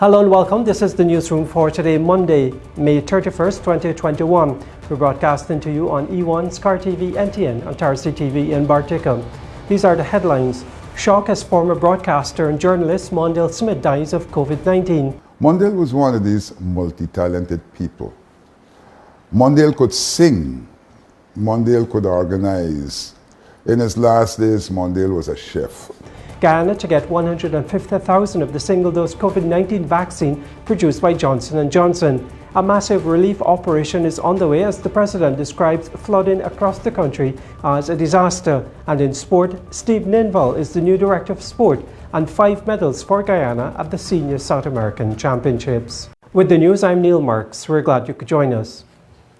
Hello and welcome. This is the newsroom for today, Monday, May 31st, 2021. We're broadcasting to you on E1, Scar TV, NTN, and Tarsi TV in Bartica. These are the headlines. Shock as former broadcaster and journalist Mondale Smith dies of COVID-19. Mondale was one of these multi-talented people. Mondale could sing. Mondale could organize. In his last days, Mondale was a chef. Guyana to get 150,000 of the single-dose COVID-19 vaccine produced by Johnson & Johnson. A massive relief operation is on the way as the president describes flooding across the country as a disaster. And in sport, Steve Ninval is the new director of sport and 5 medals for Guyana at the Senior South American Championships. With the news, I'm Neil Marks. We're glad you could join us.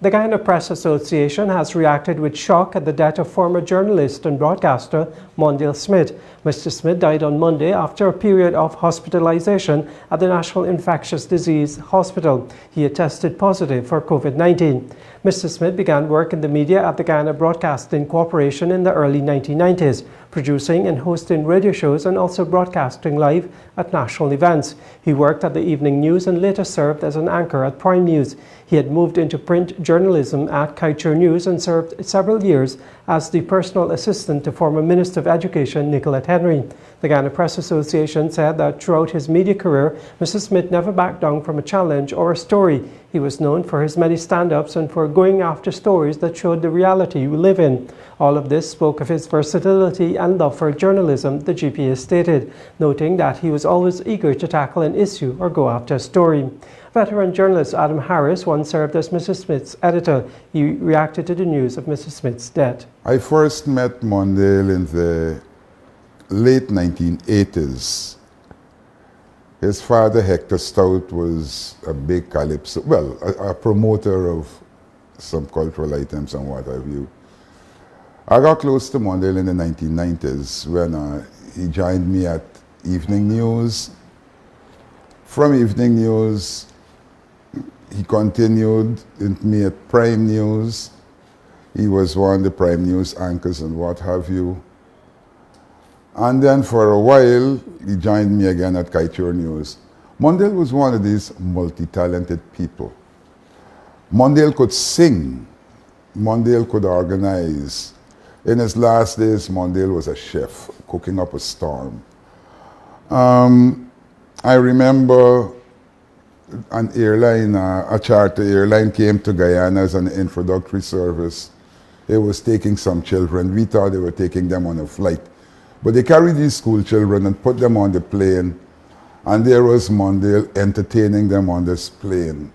The Guyana Press Association has reacted with shock at the death of former journalist and broadcaster Mondale Smith. Mr. Smith died on Monday after a period of hospitalization at the National Infectious Disease Hospital. He had tested positive for COVID-19. Mr. Smith began work in the media at the Guyana Broadcasting Corporation in the early 1990s, producing and hosting radio shows and also broadcasting live at national events. He worked at the Evening News and later served as an anchor at Prime News. He had moved into print journalism at Culture News and served several years as the personal assistant to former Minister of Education Nicolette Henry. The Guyana Press Association said that throughout his media career, Mr. Smith never backed down from a challenge or a story. He was known for his many stand-ups and for going after stories that showed the reality we live in. All of this spoke of his versatility and love for journalism, the GPA stated, noting that he was always eager to tackle an issue or go after a story. Veteran journalist Adam Harris once served as Mr. Smith's editor. He reacted to the news of Mr. Smith's death. I first met Mondale in the late 1980s. His father, Hector Stout, was a big calypso, well, a promoter of some cultural items and what have you. I got close to Mondale in the 1990s when he joined me at Evening News. From Evening News, he continued with me at Prime News. He was one of the Prime News anchors and what have you. And then for a while, he joined me again at Culture News. Mondale was one of these multi-talented people. Mondale could sing. Mondale could organize. In his last days, Mondale was a chef, cooking up a storm. I remember an airline, a charter airline came to Guyana as an introductory service. It was taking some children. We thought they were taking them on a flight. But they carried these school children and put them on the plane. And there was Mondale entertaining them on this plane.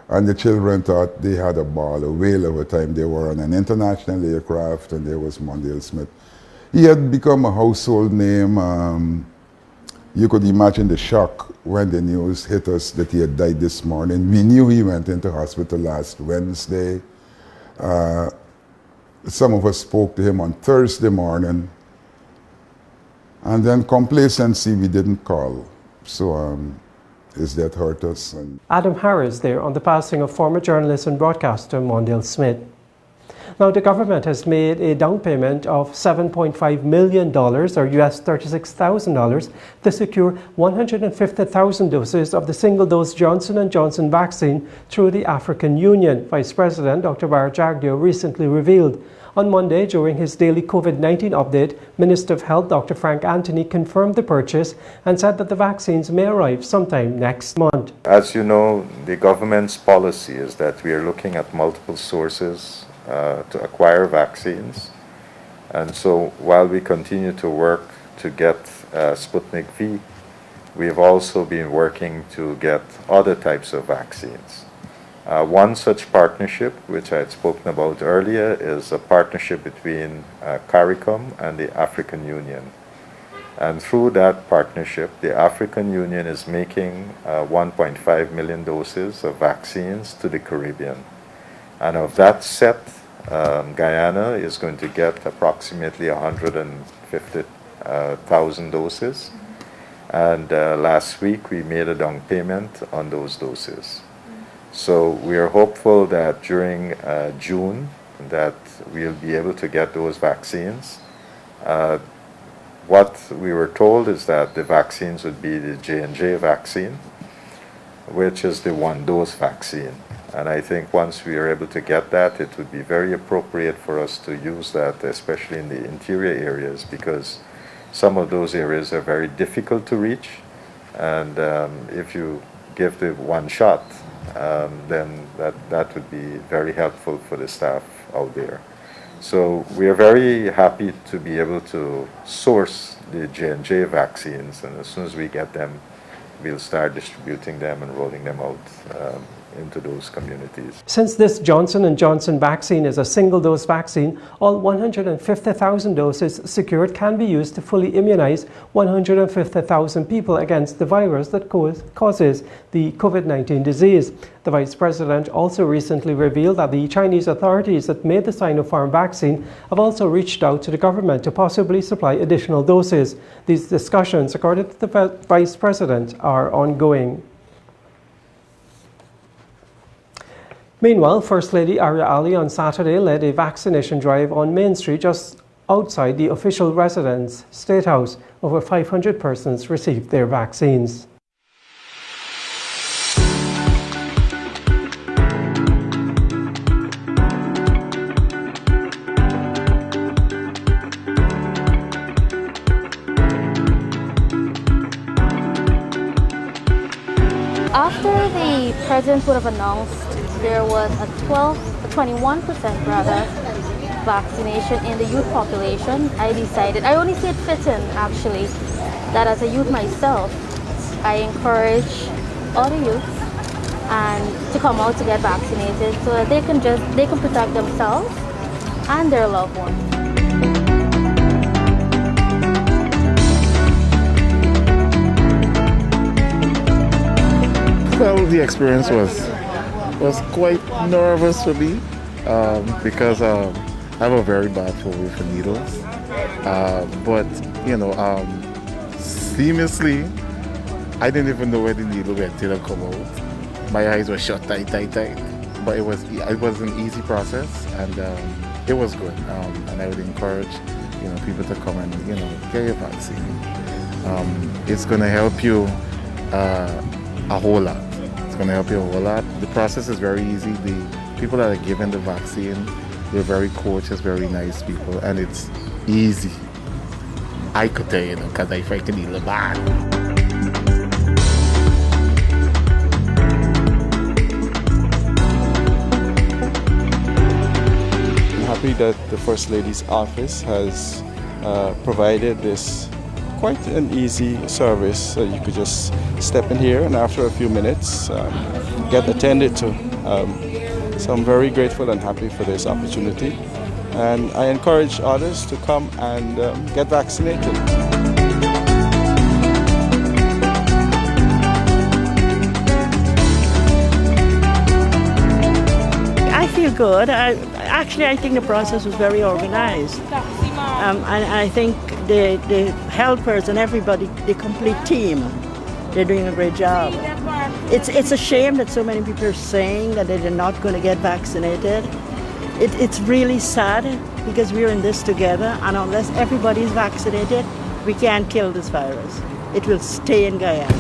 And the children thought they had a ball, a whale of a time. They were on an international aircraft and there was Mondale Smith. He had become a household name. You could imagine the shock when the news hit us that he had died this morning. We knew he went into hospital last Wednesday. Some of us spoke to him on Thursday morning. And then complacency, we didn't call. So his death hurt us. Adam Harris there on the passing of former journalist and broadcaster Mondale Smith. Now, the government has made a down payment of $7.5 million or US $36,000 to secure 150,000 doses of the single-dose Johnson & Johnson vaccine through the African Union, Vice President Dr. Barajagdio recently revealed. On Monday, during his daily COVID-19 update, Minister of Health Dr. Frank Anthony confirmed the purchase and said that the vaccines may arrive sometime next month. As you know, the government's policy is that we are looking at multiple sources to acquire vaccines. And so while we continue to work to get Sputnik V, we have also been working to get other types of vaccines. One such partnership, which I had spoken about earlier, is a partnership between CARICOM and the African Union. And through that partnership, the African Union is making 1.5 million doses of vaccines to the Caribbean. And of that set, Guyana is going to get approximately 150,000 doses. And last week, we made a down payment on those doses. So we are hopeful that during June that we'll be able to get those vaccines. what we were told is that the vaccines would be the J&J vaccine, which is the one-dose vaccine. And I think once we are able to get that, it would be very appropriate for us to use that, especially in the interior areas, because some of those areas are very difficult to reach. And if you give the one shot, then that would be very helpful for the staff out there. So we are very happy to be able to source the J&J vaccines, and as soon as we get them, we'll start distributing them and rolling them out into those communities. Since this Johnson & Johnson vaccine is a single-dose vaccine, all 150,000 doses secured can be used to fully immunize 150,000 people against the virus that causes the COVID-19 disease. The Vice President also recently revealed that the Chinese authorities that made the Sinopharm vaccine have also reached out to the government to possibly supply additional doses. These discussions, according to the Vice President, are ongoing. Meanwhile, First Lady Arya Ali on Saturday led a vaccination drive on Main Street just outside the official residence, State House. Over 500 persons received their vaccines. After the president would have announced there was a 21% rather vaccination in the youth population, I decided, I only see it fitting actually, that as a youth myself, I encourage other youths and to come out to get vaccinated so that they can protect themselves and their loved ones. Well, the experience was quite nervous for me because I have a very bad phobia for needles. But you know, seamlessly, I didn't even know where the needle went till it come out. My eyes were shut tight. But it was an easy process, and it was good. And I would encourage people to come and get your vaccine. It's going to help you a whole lot. It's going to help you a whole lot. The process is very easy. The people that are given the vaccine, they're very courteous, very nice people, and it's easy. I could tell you, because I fight the needle bad. I'm happy that the First Lady's office has provided this quite an easy service. You could just step in here and after a few minutes get attended to. So I'm very grateful and happy for this opportunity, and I encourage others to come and get vaccinated. I feel good. I think the process was very organized. And I think the helpers and everybody, the complete team, they're doing a great job. It's a shame that so many people are saying that they're not going to get vaccinated. It's really sad because we're in this together, and unless everybody is vaccinated, we can't kill this virus. It will stay in Guyana.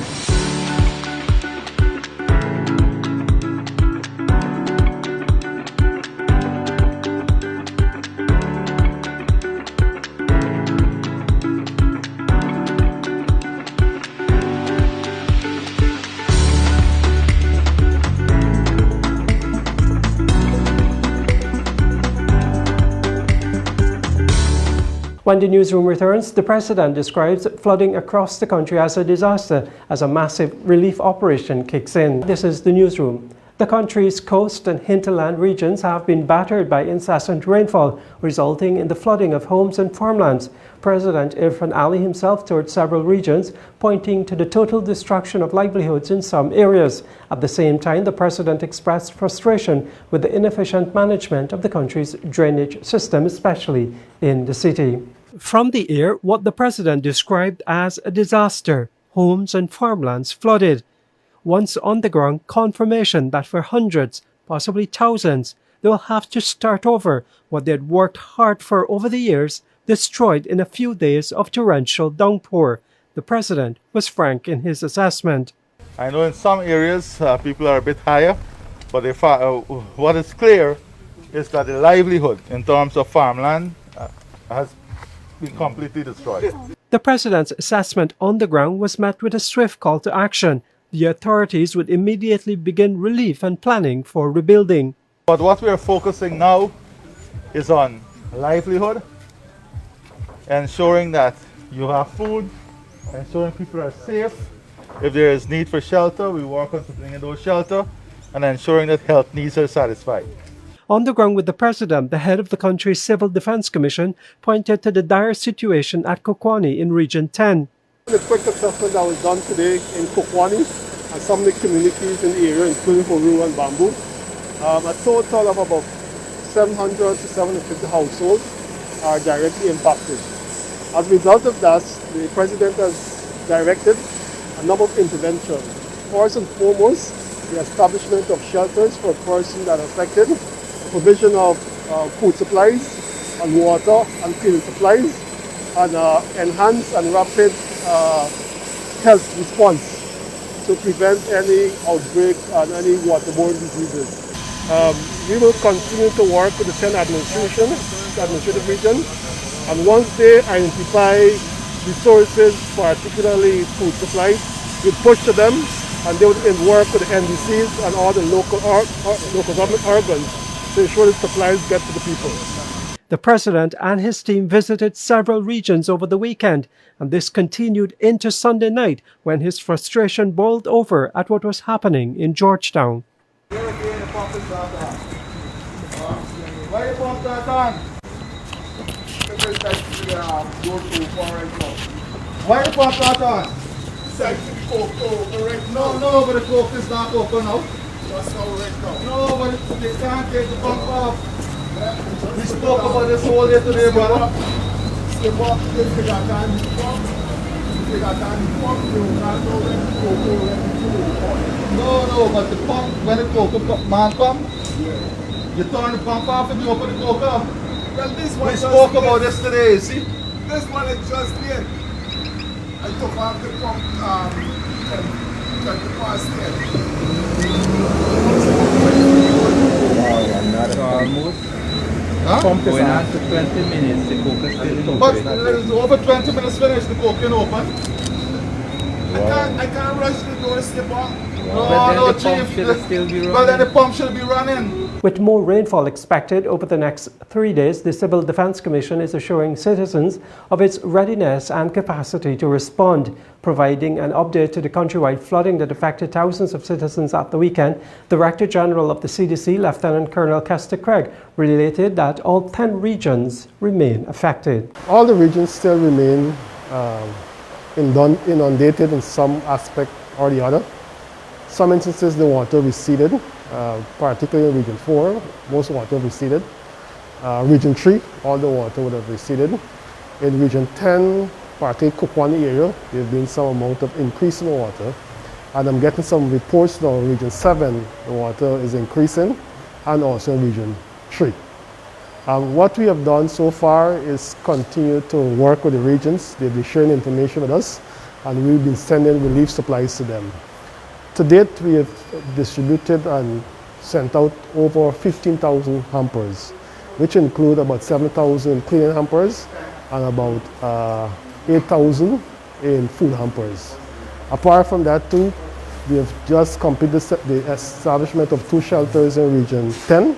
When the newsroom returns, the President describes flooding across the country as a disaster as a massive relief operation kicks in. This is the newsroom. The country's coast and hinterland regions have been battered by incessant rainfall, resulting in the flooding of homes and farmlands. President Irfan Ali himself toured several regions, pointing to the total destruction of livelihoods in some areas. At the same time, the President expressed frustration with the inefficient management of the country's drainage system, especially in the city. From the air, what the President described as a disaster, homes and farmlands flooded. Once on the ground, confirmation that for hundreds, possibly thousands, they will have to start over what they had worked hard for over the years, destroyed in a few days of torrential downpour. The president was frank in his assessment. I know in some areas people are a bit higher, but what is clear is that the livelihood in terms of farmland has been completely destroyed. The president's assessment on the ground was met with a swift call to action. The authorities would immediately begin relief and planning for rebuilding. But what we are focusing now is on livelihood, ensuring that you have food, ensuring people are safe. If there is need for shelter, we work on supplying those shelter and ensuring that health needs are satisfied. On the ground with the president, the head of the country's Civil Defense Commission pointed to the dire situation at Kokwani in Region 10. The quick assessment that was done today in Kokwani and some of the communities in the area, including Horu and Bamboo, a total of about 700 to 750 households are directly impacted. As a result of that, the president has directed a number of interventions. First and foremost, the establishment of shelters for persons that are affected, provision of food supplies and water and cleaning supplies, and enhanced and rapid health response to prevent any outbreak and any waterborne diseases. We will continue to work with the 10 administrative regions, and once they identify resources, particularly food supplies, we push to them, and they would work with the NDCs and all the local government organs to ensure that supplies get to the people. The president and his team visited several regions over the weekend, and this continued into Sunday night when his frustration boiled over at what was happening in Georgetown. Why you pump that on? Why you pump that on? No, but the coke is not open now. No, but they can't take the pump off. We spoke about this whole day today, brother. No, but the pump, when the coke man come, you turn the pump off and you open the coke up. Well, this one we spoke about this today, see? This one is just there. I took off the pump 20 past 10. Pump going on for 20 minutes, the coke is still open. But it's over 20 minutes finished, the coke can open. I can't rush the door, skip off. No, Chief. Well, then the pump should be running. With more rainfall expected over the next 3 days, the Civil Defense Commission is assuring citizens of its readiness and capacity to respond. Providing an update to the countrywide flooding that affected thousands of citizens at the weekend, Director General of the CDC, Lieutenant Colonel Kester Craig, related that all 10 regions remain affected. All the regions still remain inundated in some aspect or the other. Some instances the water receded, particularly in Region 4, most water receded. Region 3, all the water would have receded. In Region 10, particularly Kokwani area, there's been some amount of increase in the water. And I'm getting some reports now in Region 7, the water is increasing, and also in Region 3. What we have done so far is continue to work with the regions. They've been sharing information with us, and we've been sending relief supplies to them. To date, we have distributed and sent out over 15,000 hampers, which include about 7,000 cleaning hampers and about 8,000 in food hampers. Apart from that too, we have just completed the establishment of 2 shelters in Region 10,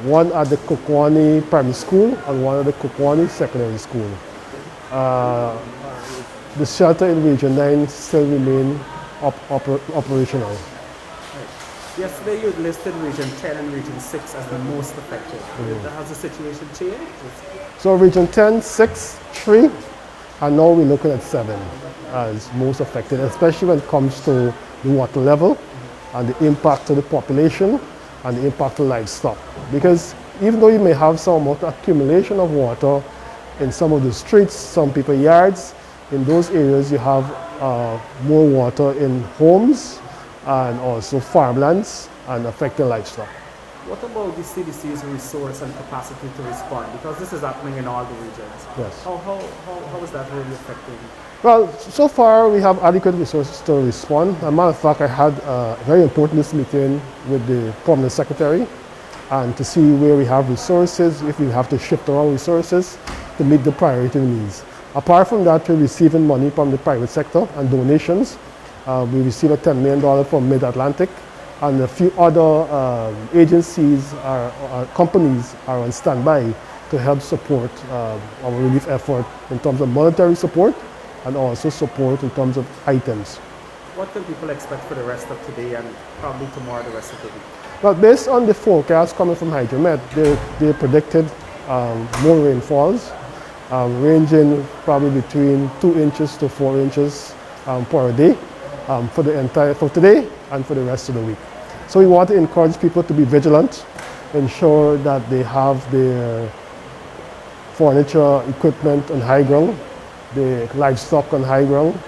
one at the Kokwani Primary School and one at the Kokwani Secondary School. The shelter in Region 9 still remain operational. Right. Yesterday you listed Region 10 and Region 6 as the most affected. Has the situation changed? So Region 10, 6, 3, and now we're looking at 7 as most affected, especially when it comes to the water level and the impact to the population and the impact to livestock. Because even though you may have some amount of accumulation of water in some of the streets, some people's yards, in those areas you have more water in homes and also farmlands and affecting livestock. What about the CDC's resource and capacity to respond? Because this is happening in all the regions. Yes. How is that really affecting? Well, so far we have adequate resources to respond. As a matter of fact, I had a very important meeting with the Permanent Secretary and to see where we have resources, if we have to shift around resources to meet the priority needs. Apart from that, we're receiving money from the private sector and donations. We received a $10 million from Mid-Atlantic, and a few other agencies or companies are on standby to help support our relief effort in terms of monetary support and also support in terms of items. What can people expect for the rest of today and probably tomorrow, the rest of the week? Well, based on the forecast coming from Hydromet, they predicted more rainfalls, ranging probably between 2 inches to 4 inches per day for today and for the rest of the week. So we want to encourage people to be vigilant, ensure that they have their furniture, equipment on high ground, the livestock on high ground,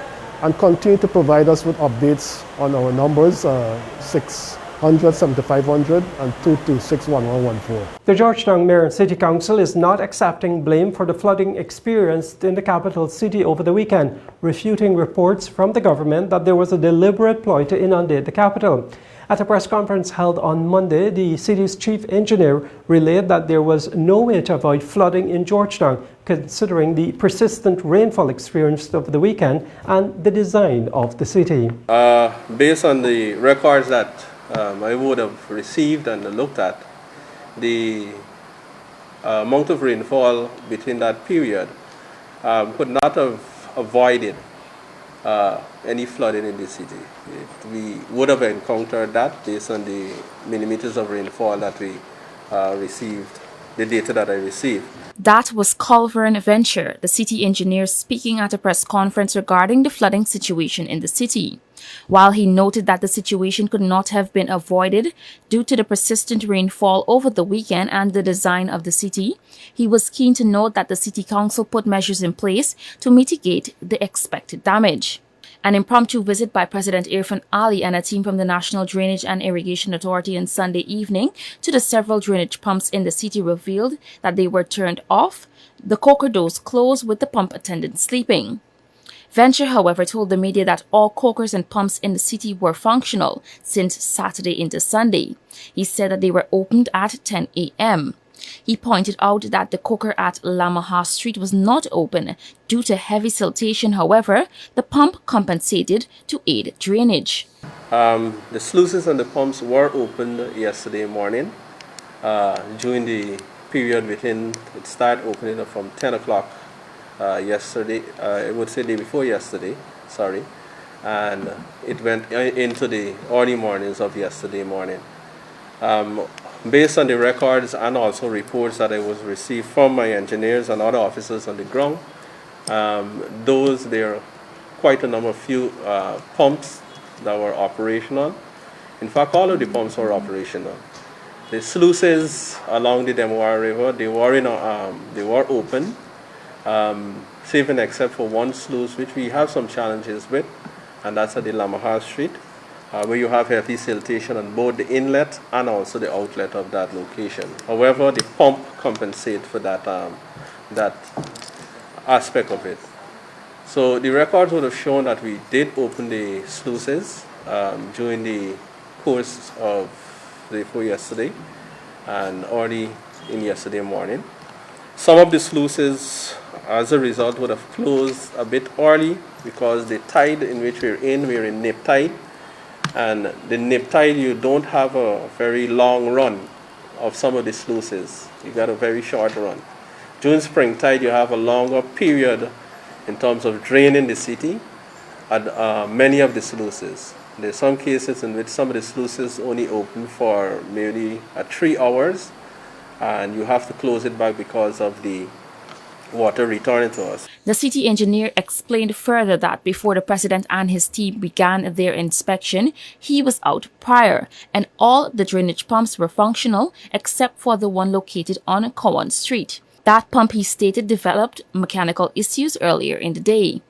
and continue to provide us with updates on our numbers 600 7500 and 2261114. The Georgetown Mayor and City Council is not accepting blame for the flooding experienced in the capital city over the weekend, refuting reports from the government that there was a deliberate ploy to inundate the capital. At a press conference held on Monday, the city's chief engineer relayed that there was no way to avoid flooding in Georgetown, considering the persistent rainfall experienced over the weekend and the design of the city. Based on the records that I would have received and looked at, the amount of rainfall between that period could not have avoided any flooding in the city. We would have encountered that based on the millimeters of rainfall that we received, the data that I received. That was Culvern Venture, the city engineer, speaking at a press conference regarding the flooding situation in the city. While he noted that the situation could not have been avoided due to the persistent rainfall over the weekend and the design of the city, he was keen to note that the city council put measures in place to mitigate the expected damage. An impromptu visit by President Irfan Ali and a team from the National Drainage and Irrigation Authority on Sunday evening to the several drainage pumps in the city revealed that they were turned off, the coker doors closed with the pump attendant sleeping. Venture, however, told the media that all cokers and pumps in the city were functional since Saturday into Sunday. He said that they were opened at 10 a.m. He pointed out that the coker at Lamaha Street was not open due to heavy siltation. However, the pump compensated to aid drainage. The sluices and the pumps were opened yesterday morning during the period between, it started opening from 10 o'clock yesterday, I would say day before yesterday, sorry, and it went into the early mornings of yesterday morning. Based on the records and also reports that I was received from my engineers and other officers on the ground, there are quite a number of few pumps that were operational. In fact, all of the pumps were operational. The sluices along the Demoir River, they were open, save and except for one sluice, which we have some challenges with, and that's at the Lamaha Street, where you have heavy siltation on both the inlet and also the outlet of that location. However, the pump compensates for that, that aspect of it. So the records would have shown that we did open the sluices during the course of the day before yesterday and early in yesterday morning. Some of the sluices, as a result, would have closed a bit early because the tide in which we're in nip tide. And the nip tide, you don't have a very long run of some of the sluices. You got a very short run. During spring tide, you have a longer period in terms of draining the city at many of the sluices. There's some cases in which some of the sluices only open for maybe 3 hours, and you have to close it back because of the water returning to us. The city engineer explained further that before the president and his team began their inspection, he was out prior, and all the drainage pumps were functional except for the one located on Cowan Street. That pump, he stated, developed mechanical issues earlier in the day.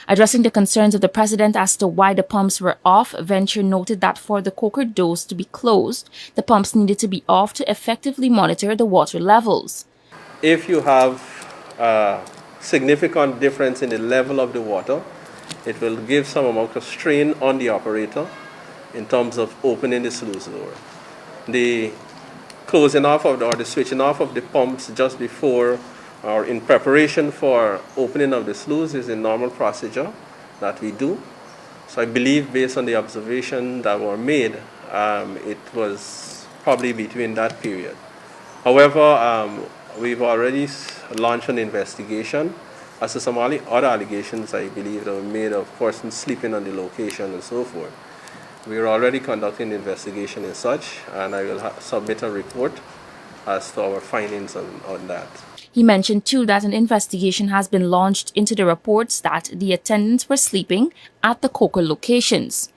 Addressing the concerns of the president as to why the pumps were off, Venture noted that for the coker dose to be closed, the pumps needed to be off to effectively monitor the water levels. If you have a significant difference in the level of the water, it will give some amount of strain on the operator in terms of opening the sluice door. The closing off of or the switching off of the pumps just before or in preparation for opening of the sluice is a normal procedure that we do. So I believe based on the observation that were made, it was probably between that period. However, we've already launched an investigation as to some other allegations I believe that were made of persons sleeping on the location and so forth. We are already conducting an investigation as such, and I will submit a report as to our findings on that. He mentioned too that an investigation has been launched into the reports that the attendants were sleeping at the coker locations.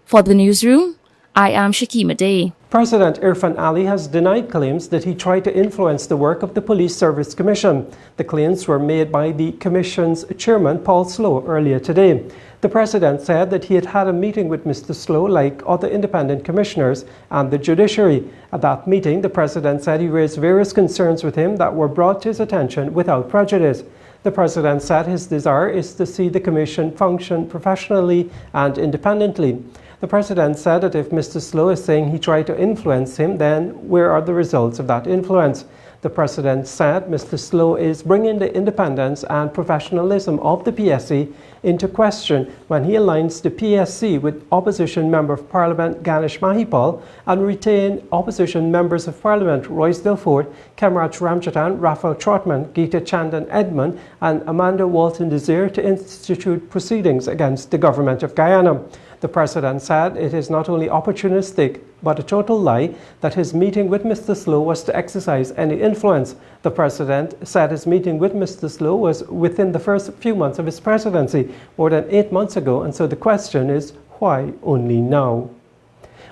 For the newsroom, I am Shakima Day. President Irfan Ali has denied claims that he tried to influence the work of the Police Service Commission. The claims were made by the Commission's chairman, Paul Slow, earlier today. The president said that he had had a meeting with Mr. Slow, like other independent commissioners and the judiciary. At that meeting, the president said he raised various concerns with him that were brought to his attention without prejudice. The president said his desire is to see the commission function professionally and independently. The president said that if Mr. Slow is saying he tried to influence him, then where are the results of that influence? The president said Mr. Slow is bringing the independence and professionalism of the PSC into question when he aligns the PSC with opposition Member of Parliament Ganesh Mahipal and retain opposition Members of Parliament Royce Delfort, Kemraj Ramchatan, Raphael Trotman, Geeta Chandan Edmund and Amanda Walton Desir to institute proceedings against the government of Guyana. The president said it is not only opportunistic but a total lie that his meeting with Mr. Slow was to exercise any influence. The president said his meeting with Mr. Slow was within the first few months of his presidency, more than 8 months ago, and so the question is, why only now?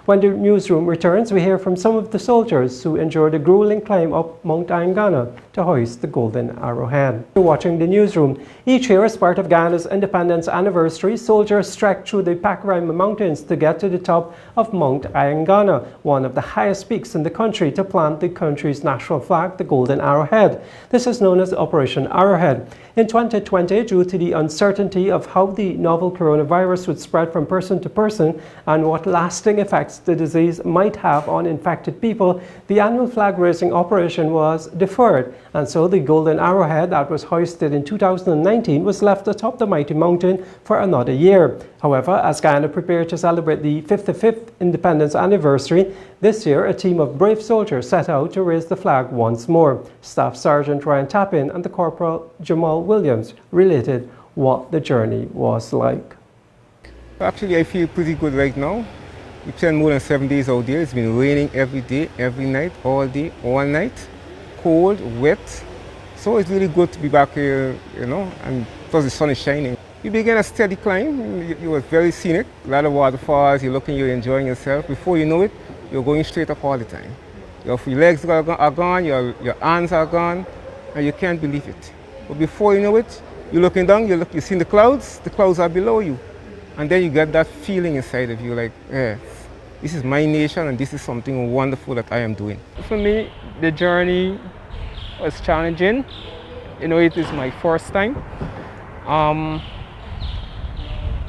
When the newsroom returns, we hear from some of the soldiers who endured a grueling climb up Mount Ayangana to hoist the golden arrowhead. You're watching the newsroom. Each year, as part of Guyana's independence anniversary, soldiers trek through the Pakuranga Mountains to get to the top of Mount Ayangana, one of the highest peaks in the country, to plant the country's national flag, the golden arrowhead. This is known as Operation Arrowhead. In 2020, due to the uncertainty of how the novel coronavirus would spread from person to person and what lasting effects the disease might have on infected people, the annual flag-raising operation was deferred, and so the golden arrowhead that was hoisted in 2019 was left atop the mighty mountain for another year. However, as Guyana prepared to celebrate the 55th independence anniversary, this year a team of brave soldiers set out to raise the flag once more. Staff Sergeant Ryan Tapin and the Corporal Jamal Williams related what the journey was like. Actually, I feel pretty good right now. We spent more than 7 days out there. It's been raining every day, every night, all day, all night. Cold, wet. So it's really good to be back here, you know, and plus the sun is shining. We began a steady climb. It was very scenic. A lot of waterfalls, you're looking, you're enjoying yourself. Before you know it, you're going straight up all the time. Your legs are gone, your arms are gone, and you can't believe it. But before you know it, you're looking down, you're seeing the clouds are below you. And then you get that feeling inside of you like, yeah, this is my nation and this is something wonderful that I am doing. For me, the journey was challenging. You know, it is my first time. A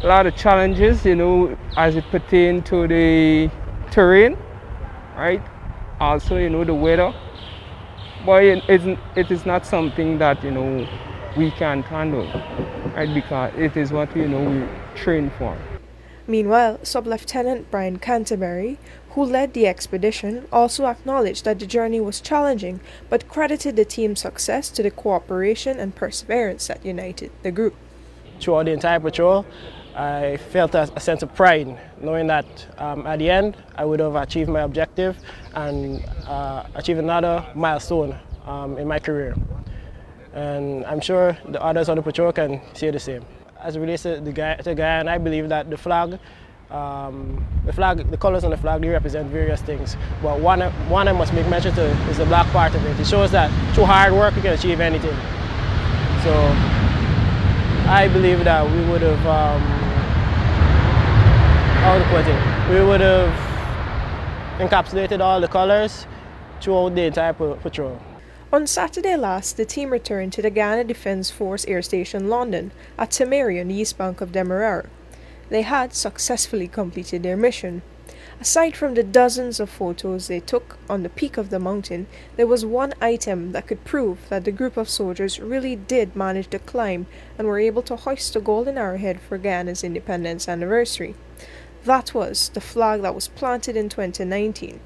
lot of challenges, you know, as it pertains to the terrain, right? Also, you know, the weather. But it is not something that, you know, we can't handle, right? Because it is what, you know, we train for. Meanwhile, Sub-Lieutenant Brian Canterbury, who led the expedition, also acknowledged that the journey was challenging, but credited the team's success to the cooperation and perseverance that united the group. Throughout the entire patrol, I felt a sense of pride, knowing that at the end I would have achieved my objective and achieved another milestone in my career. And I'm sure the others on the patrol can say the same. As it relates to Guyana, I believe that the colors on the flag, they represent various things. But one I must make mention to is the black part of it. It shows that through hard work you can achieve anything. So I believe that we would have, how to put it, we would have encapsulated all the colors throughout the entire patrol. On Saturday last, the team returned to the Ghana Defence Force Air Station London at Tamari on the east bank of Demerara. They had successfully completed their mission. Aside from the dozens of photos they took on the peak of the mountain, there was one item that could prove that the group of soldiers really did manage to climb and were able to hoist the golden arrowhead for Guyana's independence anniversary. That was the flag that was planted in 2019.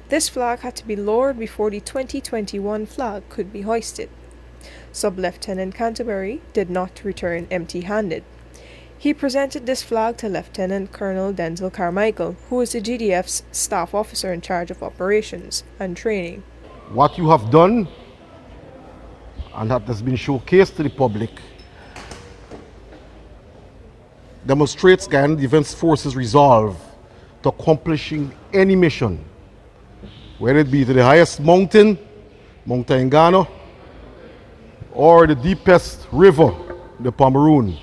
This flag had to be lowered before the 2021 flag could be hoisted. Sub-Lieutenant Canterbury did not return empty-handed. He presented this flag to Lieutenant Colonel Denzel Carmichael, who is the GDF's staff officer in charge of operations and training. What you have done, and that has been showcased to the public, demonstrates Guyana Defence Force's resolve to accomplishing any mission, whether it be to the highest mountain, Mount Ayangana, or the deepest river, the Pomeroon.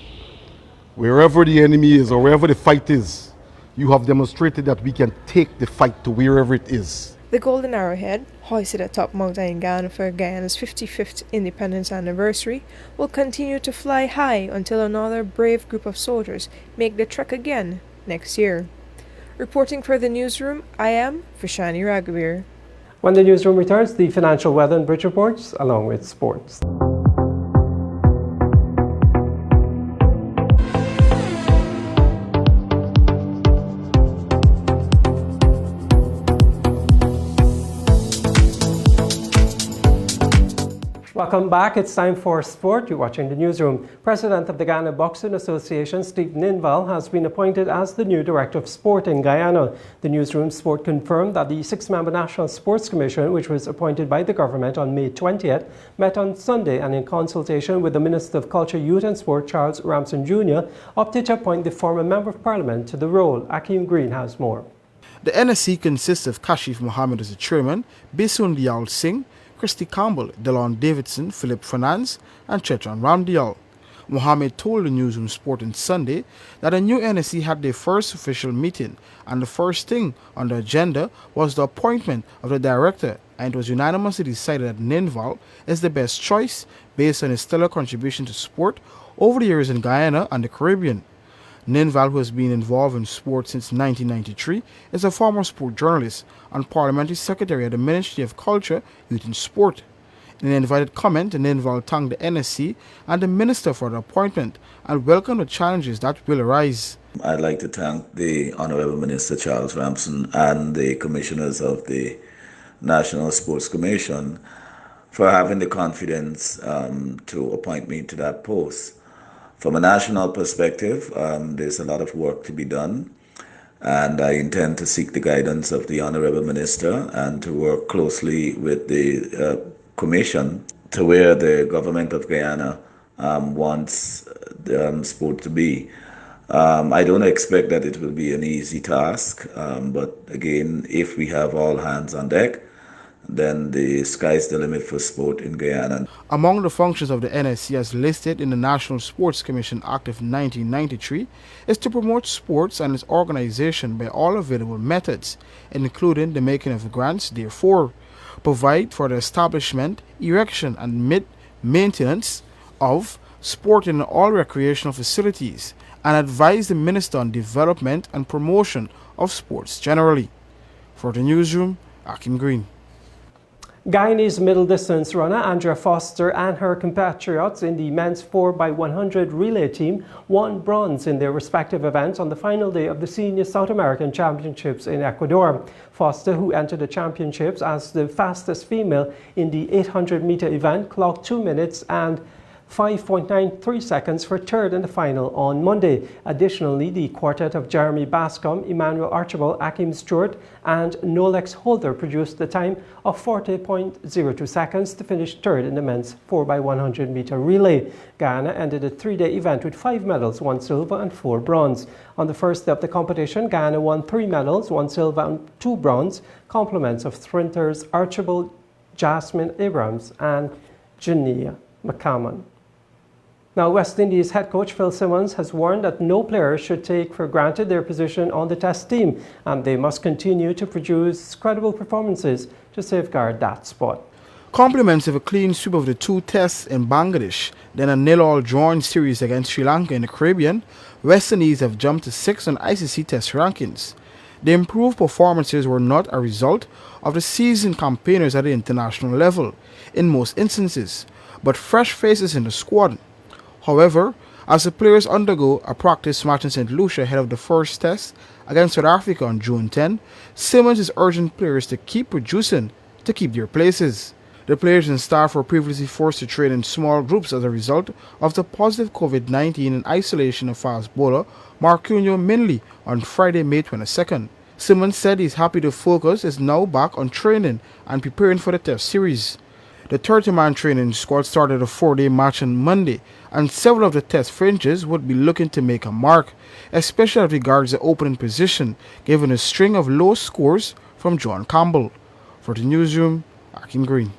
Wherever the enemy is or wherever the fight is, you have demonstrated that we can take the fight to wherever it is. The golden arrowhead, hoisted atop Mount Ayangana for Guyana's 55th independence anniversary, will continue to fly high until another brave group of soldiers make the trek again next year. Reporting for the newsroom, I am Vishani Raghavir. When the newsroom returns, the financial weather and bridge reports along with sports. Welcome back. It's time for sport. You're watching the newsroom. President of the Ghana Boxing Association, Steve Ninval, has been appointed as the new Director of Sport in Guyana. The newsroom sport confirmed that the 6-member National Sports Commission, which was appointed by the government on May 20th, met on Sunday and in consultation with the Minister of Culture, Youth and Sport, Charles Ramson Jr., opted to appoint the former Member of Parliament to the role. Akeem Green has more. The NSC consists of Kashif Mohammed as the chairman, Bisun Dial Singh, Christy Campbell, Delon Davidson, Philip Fernandes, and Chetran Ramdial. Mohammed told the Newsroom Sport on Sunday that the new NSC had their first official meeting, and the first thing on the agenda was the appointment of the director, and it was unanimously decided that Ninval is the best choice based on his stellar contribution to sport over the years in Guyana and the Caribbean. Ninval, who has been involved in sport since 1993, is a former sport journalist and parliamentary secretary at the Ministry of Culture, Youth and Sport. In an invited comment, Ninval thanked the NSC and the minister for the appointment and welcomed the challenges that will arise. I'd like to thank the Honourable Minister Charles Ramson and the commissioners of the National Sports Commission for having the confidence to appoint me to that post. From a national perspective, there's a lot of work to be done, and I intend to seek the guidance of the Honourable Minister and to work closely with the Commission to where the government of Guyana wants sport to be. I don't expect that it will be an easy task, but again, if we have all hands on deck, then the sky's the limit for sport in Guyana. Among the functions of the NSC as listed in the National Sports Commission Act of 1993 is to promote sports and its organization by all available methods, including the making of grants, therefore, provide for the establishment, erection and maintenance of sport in all recreational facilities, and advise the Minister on development and promotion of sports generally. For the newsroom, Akeem Green. Guyanese middle distance runner Andrea Foster and her compatriots in the men's 4x100 relay team won bronze in their respective events on the final day of the Senior South American Championships in Ecuador. Foster, who entered the championships as the fastest female in the 800-meter event, clocked 2 minutes and 5.93 seconds for third in the final on Monday. Additionally, the quartet of Jeremy Bascom, Emmanuel Archibald, Akeem Stewart and Nolex Holder produced the time of 40.02 seconds to finish third in the men's 4x100 meter relay. Guyana ended the 3-day event with 5 medals, 1 silver and 4 bronze. On the first day of the competition, Guyana won 3 medals, 1 silver and 2 bronze, compliments of sprinters Archibald, Jasmine Abrams and Jania McCammon. Now, West Indies head coach Phil Simmons has warned that no player should take for granted their position on the Test team, and they must continue to produce credible performances to safeguard that spot. Compliments of a clean sweep of the 2 tests in Bangladesh, then a 0-0 drawn series against Sri Lanka in the Caribbean, West Indies have jumped to 6th on ICC Test rankings. The improved performances were not a result of the seasoned campaigners at the international level, in most instances, but fresh faces in the squad. However, as the players undergo a practice match in St. Lucia ahead of the first test against South Africa on June 10, Simmons is urging players to keep producing to keep their places. The players and staff were previously forced to train in small groups as a result of the positive COVID-19 and isolation of fast bowler Marquinhos Minley on Friday, May 22nd. Simmons said he's happy the focus is now back on training and preparing for the Test series. The 30-man training squad started a 4-day match on Monday, and several of the Test fringes would be looking to make a mark, especially as regards the opening position, given a string of low scores from John Campbell. For the Newsroom, Akim Green.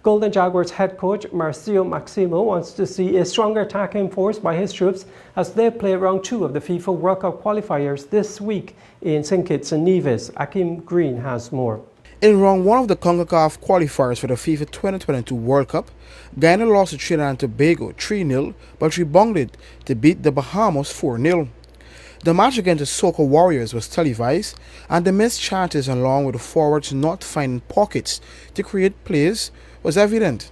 Golden Jaguars head coach Marcio Maximo wants to see a stronger attacking force by his troops as they play round 2 of the FIFA World Cup qualifiers this week in St. Kitts and Nevis. Akim Green has more. In round 1 of the CONCACAF qualifiers for the FIFA 2022 World Cup, Guyana lost to Trinidad and Tobago 3-0 but rebounded to beat the Bahamas 4-0. The match against the Soca Warriors was televised, and the missed chances along with the forwards not finding pockets to create plays was evident.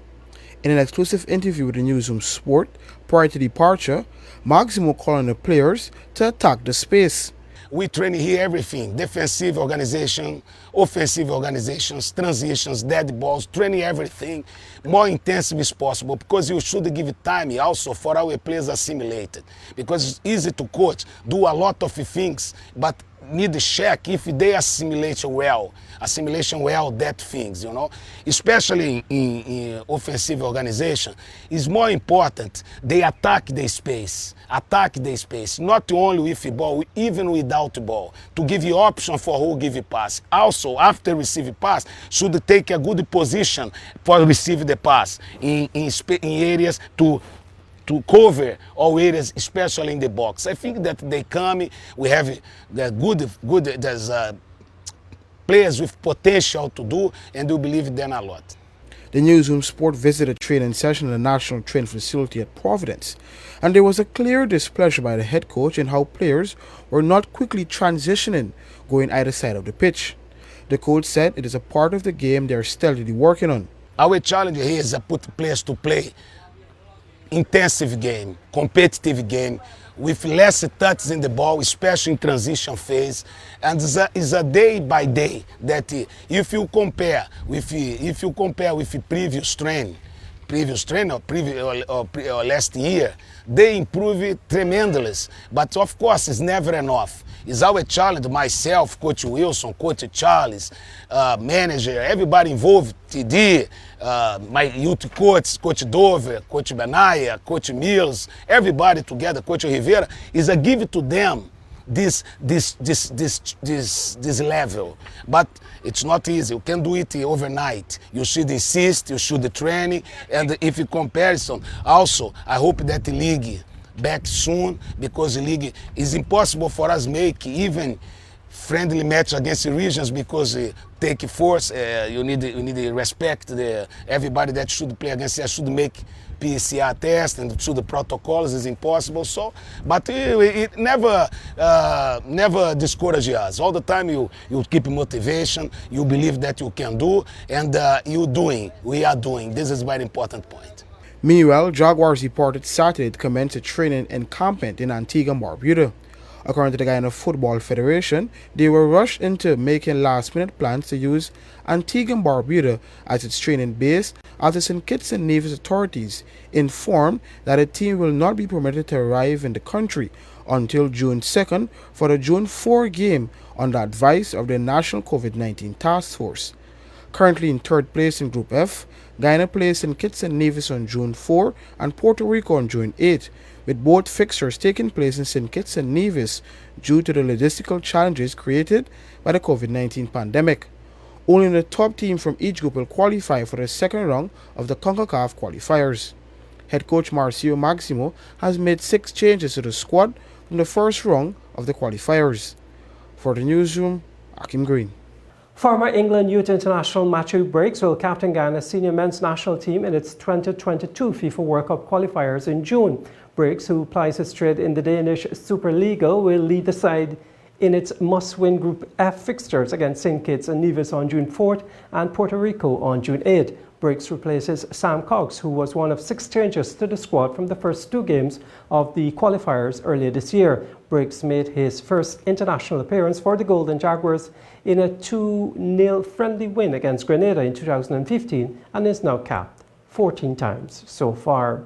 In an exclusive interview with the Newsroom Sport prior to departure, Maximo called on the players to attack the space. We train here everything, defensive organization, offensive organizations, transitions, dead balls, training everything more intensive as possible because you should give time also for our players assimilated. Because it's easy to coach, do a lot of things, but need to check if they assimilate well that things, you know. Especially in offensive organization, it's more important they attack the space, not only with the ball, even without the ball, to give you option for who give a pass. Also, after receive pass, should take a good position for receive the pass in areas to cover all areas, especially in the box. I think that they come, we have the there's players with potential to do, and we believe in them a lot. The Newsroom Sport visited a training session at the National Training Facility at Providence, and there was a clear displeasure by the head coach in how players were not quickly transitioning, going either side of the pitch. The coach said it is a part of the game they are steadily working on. Our challenge here is to put players to play intensive game, competitive game, with less touches in the ball, especially in transition phase, and it's a day by day that if you compare with the previous train or last year, they improve tremendously. But of course, it's never enough. It's our challenge, myself, Coach Wilson, Coach Charles, manager, everybody involved, TD, my youth coach, Coach Dover, Coach Benaya, Coach Mills, everybody together, Coach Rivera, is a give to them this level. But it's not easy. You can do it overnight. You should insist, you should train, and if you comparison, also, I hope that the league back soon, because the league is impossible for us make even friendly match against the regions because take force. You need to respect everybody that should play against us should make PCR test and through the protocols is impossible. So, but it never discourages us. All the time you keep motivation. You believe that you can do, and we are doing. This is a very important point. Meanwhile, Jaguars reported Saturday to commence a training encampment in Antigua and Barbuda. According to the Guyana Football Federation, they were rushed into making last-minute plans to use Antigua and Barbuda as its training base, as the St. Kitts and Nevis authorities informed that the team will not be permitted to arrive in the country until June 2nd for the June 4 game under advice of the National COVID-19 Task Force. Currently in third place in Group F, Guyana plays St. Kitts and Nevis on June 4 and Puerto Rico on June 8, with both fixtures taking place in St. Kitts and Nevis due to the logistical challenges created by the COVID-19 pandemic. Only the top team from each group will qualify for the second round of the CONCACAF qualifiers. Head coach Marcio Maximo has made 6 changes to the squad from the first round of the qualifiers. For the newsroom, Akim Green. Former England youth international Matthew Briggs will captain Ghana's senior men's national team in its 2022 FIFA World Cup qualifiers in June. Briggs, who plies his trade in the Danish Superliga, will lead the side in its must-win Group F fixtures against St. Kitts and Nevis on June 4th and Puerto Rico on June 8th. Briggs replaces Sam Cox, who was one of 6 changes to the squad from the first 2 games of the qualifiers earlier this year. Briggs made his first international appearance for the Golden Jaguars in a 2-0 friendly win against Grenada in 2015 and is now capped 14 times so far.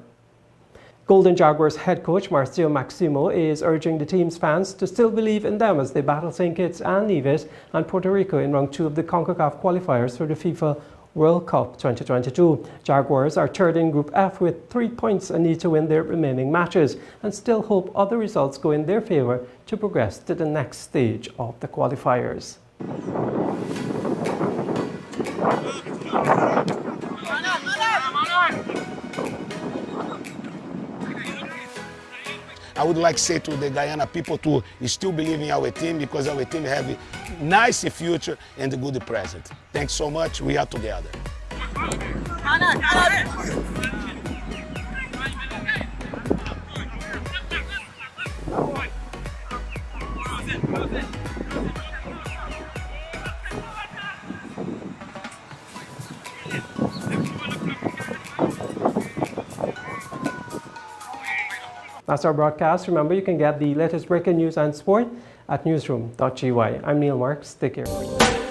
Golden Jaguars head coach Marcio Maximo is urging the team's fans to still believe in them as they battle St. Kitts and Nevis and Puerto Rico in round 2 of the CONCACAF qualifiers for the FIFA World Cup 2022. Jaguars are third in Group F with 3 points and need to win their remaining matches and still hope other results go in their favour to progress to the next stage of the qualifiers. I would like to say to the Guyana people to still believe in our team because our team have a nice future and a good present. Thanks so much. We are together. That's our broadcast. Remember, you can get the latest breaking news and sport at Newsroom.gy. I'm Neil Marks. Take care.